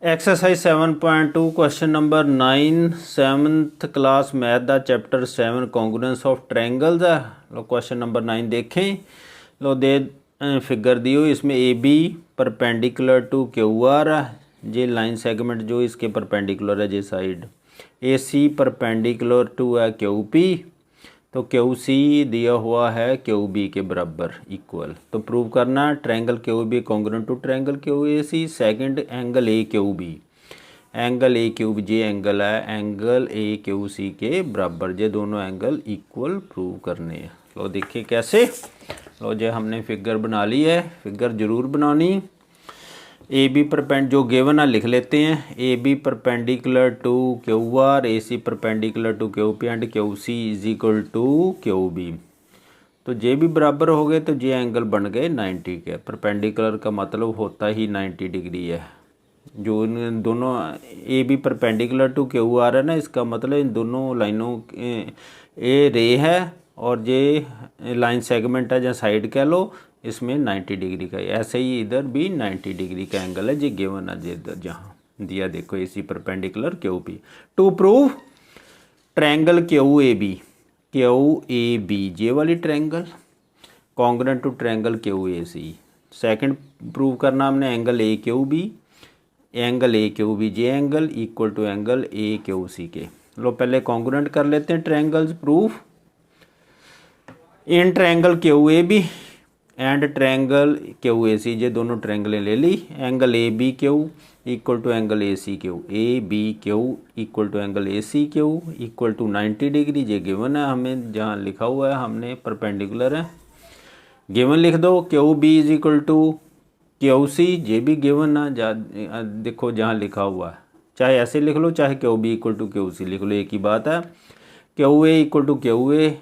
Exercise 7.2 question number 9 7th class math दा chapter 7 congruence of triangles है। लो question number 9 देखें। लो दे figure दी हुई, इसमें A B perpendicular to Q R है, ये लाइन सेगमेंट जो इसके परपेंडिकुलर है ये side. A C perpendicular to है क्यू पी, तो क्यू सी दिया हुआ है क्यू बी के बराबर इक्वल। तो प्रूव करना triangle Q B congruent to triangle Q A C. Second angle A Q B, angle A Q B ये एंगल है एंगल ए क्यू सी के बराबर, ये दोनों एंगल इक्वल प्रूव करने हैं। लो देखिए कैसे। लो जो हमने फिगर बना ली है, फिगर जरूर बनानी। ए बी जो गिवन है लिख लेते हैं। A B perpendicular to Q R, A C perpendicular to Q P and Q C is equal to Q B. तो जे भी बराबर हो गए तो जे एंगल बन गए 90 के। परपेंडिकुलर का मतलब होता ही 90 डिग्री है। जो इन दोनों A B perpendicular to Q R है ना, इसका मतलब इन दोनों लाइनों ए रे है और ये लाइन सेगमेंट है या साइड कह लो, इसमें 90 डिग्री का। ऐसे ही इधर भी 90 डिग्री का एंगल है जी गिवन है इधर जहाँ दिया। देखो A C perpendicular Q P. To prove triangle Q A B ये वाली triangle congruent to triangle Q A C. Second prove करना हमने एंगल ए क्यू बी ये angle equal to angle A Q C के। लो पहले congruent कर लेते हैं triangles. Proof in triangle Q A B and triangle Q A C, ये दोनों ट्रायंगलें ले ली। Angle A B Q equal to angle A C Q, A B Q equal to angle A C Q equal to 90 degree. ये given है हमें, जहाँ लिखा हुआ है हमने परपेंडिकुलर है, गिवन लिख दो। Q B is equal to Q C, ये भी गिवन है, देखो जहाँ लिखा हुआ है, चाहे ऐसे लिख लो चाहे Q B equal to Q C लिख लो, एक ही बात है। Q A equal to Q A,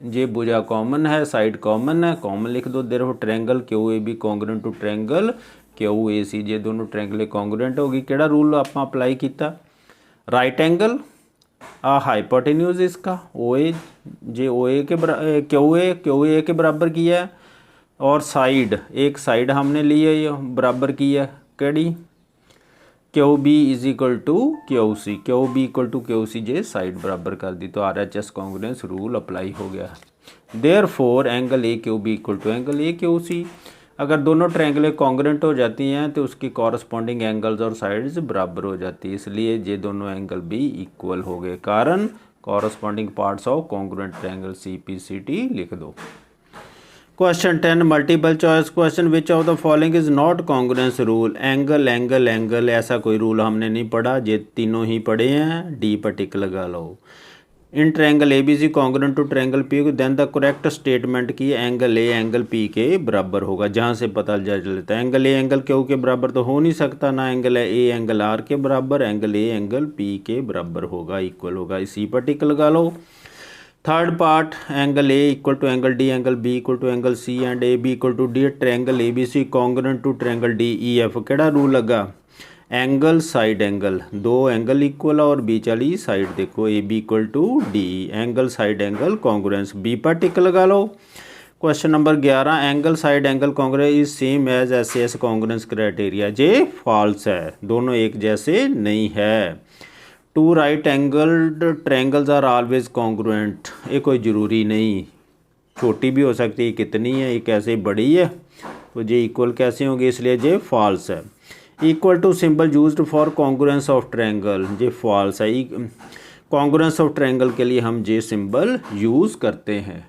ये भुजा कॉमन है, साइड कॉमन है, कॉमन लिख दो। Therefore triangle Q A B congruent to triangle Q A C, ये दोनों ट्रायंगल कॉन्ग्रुएंट होगी। केड़ा रूल आप अप्लाई किया? राइट एंगल हाइपोटेन्यूज इसका ओ ए, जे ओ ए के क्यू ए के बराबर किया है, और साइड एक साइड हमने ली है, ये बराबर की है केड़ी Q B is equal to Q C, Q B equal to Q C, जे साइड बराबर कर दी, तो R H S congruence rule apply हो गया। Therefore angle A Q B equal to angle A Q C. अगर दोनों ट्रायंगलें congruent हो जाती हैं तो उसकी कॉरस्पॉन्डिंग एंगल्स और साइड्स बराबर हो जाती है, इसलिए ये दोनों एंगल भी इक्वल हो गए। कारण corresponding parts of congruent triangle C P C T लिख दो। Question 10 multiple choice question. Which of the following is not congruence rule? Angle angle angle, ऐसा कोई रूल हमने नहीं पढ़ा, ये तीनों ही पढ़े हैं। डी पर टिक लगा लो। In triangle A B C congruent to triangle P, then the correct statement की एंगल ए एंगल पी के बराबर होगा, जहाँ से पता चलता है एंगल ए एंगल क्यू के बराबर तो हो नहीं सकता, ना एंगल ए एंगल आर के बराबर, एंगल ए एंगल पी के बराबर होगा, इक्वल होगा। इसी पर टिक लगा लो। Third part angle A equal to angle D, angle B equal to angle C and A B equal to D. Triangle A B C congruent to triangle D E F, केड़ा rule लगा? Angle side angle, दो angle equal और बीच वाली side देखो, A B equal to D, angle side angle congruence, B पर tick लगा लो। Question number 11 angle side angle congruence is same as S S congruence criteria, ये फॉल्स है, दोनों एक जैसे नहीं है। Two right angled triangles are always congruent, ये कोई ज़रूरी नहीं, छोटी भी हो सकती है, कितनी है, एक ऐसे बड़ी है तो ये इक्वल कैसे होंगे, इसलिए ये फॉल्स है। Equal to symbol used for congruence of triangle, ये फॉल्स है। कॉन्ग्रुएंस ऑफ ट्रायंगल के लिए हम ये सिंबल यूज़ करते हैं।